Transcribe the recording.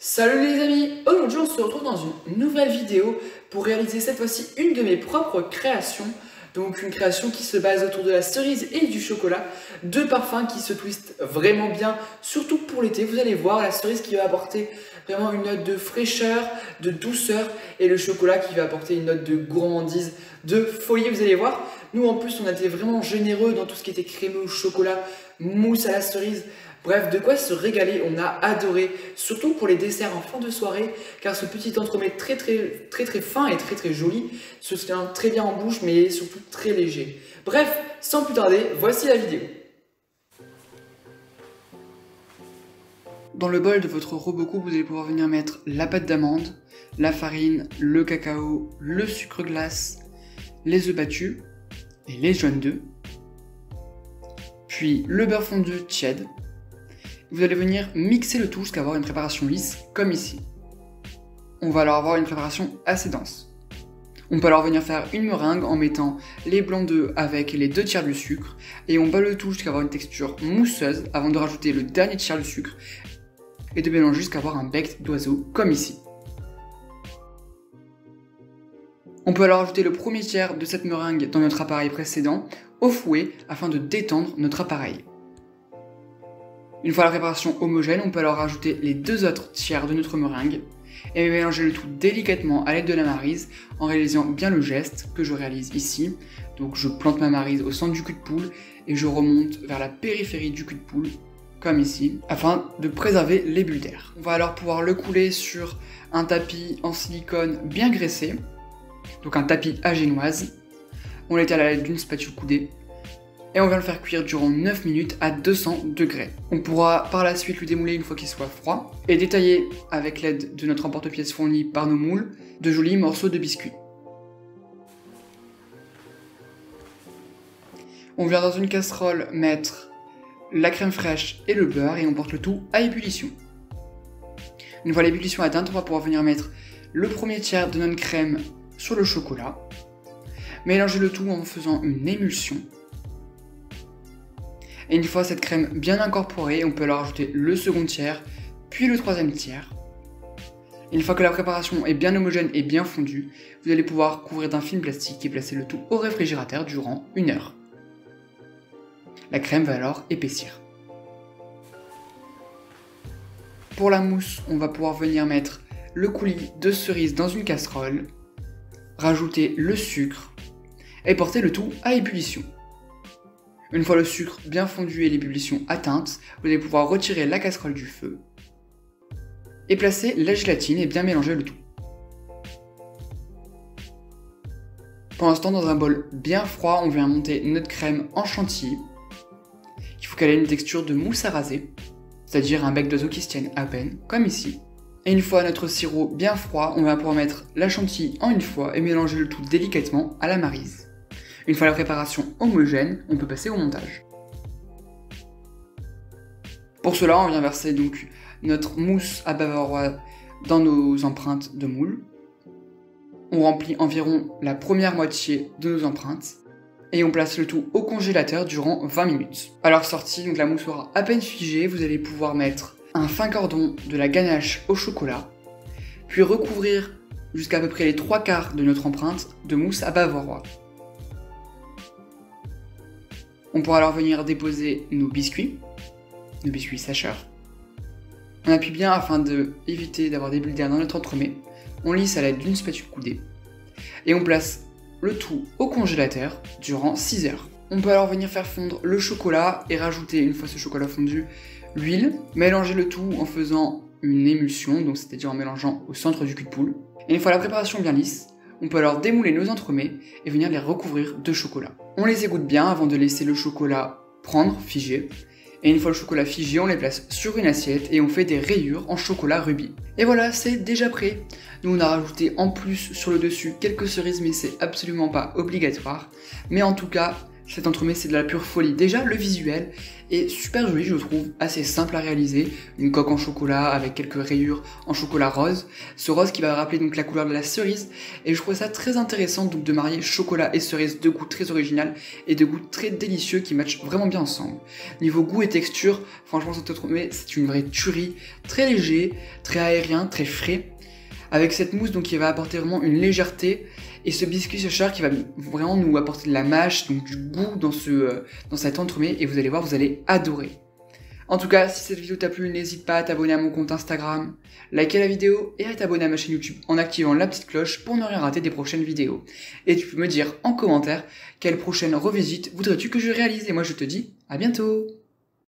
Salut les amis, aujourd'hui on se retrouve dans une nouvelle vidéo pour réaliser cette fois-ci une de mes propres créations. Donc une création qui se base autour de la cerise et du chocolat, deux parfums qui se twistent vraiment bien, surtout pour l'été. Vous allez voir la cerise qui va apporter vraiment une note de fraîcheur, de douceur, et le chocolat qui va apporter une note de gourmandise, de folie. Vous allez voir, nous en plus on a été vraiment généreux dans tout ce qui était crémeux au chocolat, mousse à la cerise. Bref, de quoi se régaler, on a adoré, surtout pour les desserts en fin de soirée, car ce petit entremets très fin et très joli se tient très bien en bouche, mais surtout très léger. Bref, sans plus tarder, voici la vidéo. Dans le bol de votre Robocoupe, vous allez pouvoir venir mettre la pâte d'amande, la farine, le cacao, le sucre glace, les œufs battus et les jaunes d'œufs, puis le beurre fondu tiède. Vous allez venir mixer le tout jusqu'à avoir une préparation lisse, comme ici. On va alors avoir une préparation assez dense. On peut alors venir faire une meringue en mettant les blancs d'œufs avec les 2/3 du sucre, et on bat le tout jusqu'à avoir une texture mousseuse avant de rajouter le dernier tiers du sucre, et de mélanger jusqu'à avoir un bec d'oiseau, comme ici. On peut alors ajouter le premier tiers de cette meringue dans notre appareil précédent, au fouet, afin de détendre notre appareil. Une fois la préparation homogène, on peut alors rajouter les 2 autres tiers de notre meringue et mélanger le tout délicatement à l'aide de la maryse en réalisant bien le geste que je réalise ici. Donc je plante ma maryse au centre du cul de poule et je remonte vers la périphérie du cul de poule, comme ici, afin de préserver les bulles d'air. On va alors pouvoir le couler sur un tapis en silicone bien graissé, donc un tapis à génoise. On l'étale à l'aide d'une spatule coudée. Et on va le faire cuire durant 9 minutes à 200 degrés. On pourra par la suite le démouler une fois qu'il soit froid et détailler avec l'aide de notre emporte-pièce fourni par nos moules de jolis morceaux de biscuits. On vient dans une casserole mettre la crème fraîche et le beurre et on porte le tout à ébullition. Une fois l'ébullition atteinte, on va pouvoir venir mettre le premier tiers de notre crème sur le chocolat, mélanger le tout en faisant une émulsion. Et une fois cette crème bien incorporée, on peut alors ajouter le second tiers, puis le troisième tiers. Et une fois que la préparation est bien homogène et bien fondue, vous allez pouvoir couvrir d'un film plastique et placer le tout au réfrigérateur durant 1 heure. La crème va alors épaissir. Pour la mousse, on va pouvoir venir mettre le coulis de cerise dans une casserole, rajouter le sucre et porter le tout à ébullition. Une fois le sucre bien fondu et l'ébullition atteinte, vous allez pouvoir retirer la casserole du feu et placer la gélatine et bien mélanger le tout. Pendant ce temps, dans un bol bien froid, on vient monter notre crème en chantilly. Il faut qu'elle ait une texture de mousse à raser, c'est-à-dire un bec d'oiseau qui se tienne à peine, comme ici. Et une fois notre sirop bien froid, on va pouvoir mettre la chantilly en une fois et mélanger le tout délicatement à la maryse. Une fois la préparation homogène, on peut passer au montage. Pour cela, on vient verser donc notre mousse à bavarois dans nos empreintes de moule. On remplit environ la première moitié de nos empreintes et on place le tout au congélateur durant 20 minutes. À leur sortie, donc la mousse sera à peine figée, vous allez pouvoir mettre un fin cordon de la ganache au chocolat, puis recouvrir jusqu'à peu près les 3/4 de notre empreinte de mousse à bavarois. On pourra alors venir déposer nos biscuits sècheurs. On appuie bien afin d'éviter d'avoir des bulles d'air dans notre entremets. On lisse à l'aide d'une spatule coudée. Et on place le tout au congélateur durant 6 heures. On peut alors venir faire fondre le chocolat et rajouter, une fois ce chocolat fondu, l'huile. Mélanger le tout en faisant une émulsion, donc c'est-à-dire en mélangeant au centre du cul de poule. Et une fois la préparation bien lisse, on peut alors démouler nos entremets et venir les recouvrir de chocolat. On les égoutte bien avant de laisser le chocolat prendre, figer. Et une fois le chocolat figé, on les place sur une assiette et on fait des rayures en chocolat rubis. Et voilà, c'est déjà prêt. Nous on a rajouté en plus sur le dessus quelques cerises, mais c'est absolument pas obligatoire. Mais en tout cas, Cet entremets, c'est de la pure folie. Déjà, le visuel est super joli, je trouve, assez simple à réaliser. Une coque en chocolat avec quelques rayures en chocolat rose. Ce rose qui va rappeler donc la couleur de la cerise. Et je trouve ça très intéressant donc de marier chocolat et cerise, deux goûts très originaux et deux goûts très délicieux qui matchent vraiment bien ensemble. Niveau goût et texture, franchement, cet entremets, c'est une vraie tuerie. Très léger, très aérien, très frais. Avec cette mousse donc qui va apporter vraiment une légèreté. Et ce biscuit Cheshire qui va vraiment nous apporter de la mâche, donc du goût dans cet entremets, et vous allez voir, vous allez adorer. En tout cas, si cette vidéo t'a plu, n'hésite pas à t'abonner à mon compte Instagram, liker la vidéo et à t'abonner à ma chaîne YouTube en activant la petite cloche pour ne rien rater des prochaines vidéos. Et tu peux me dire en commentaire quelle prochaine revisite voudrais-tu que je réalise, et moi je te dis à bientôt.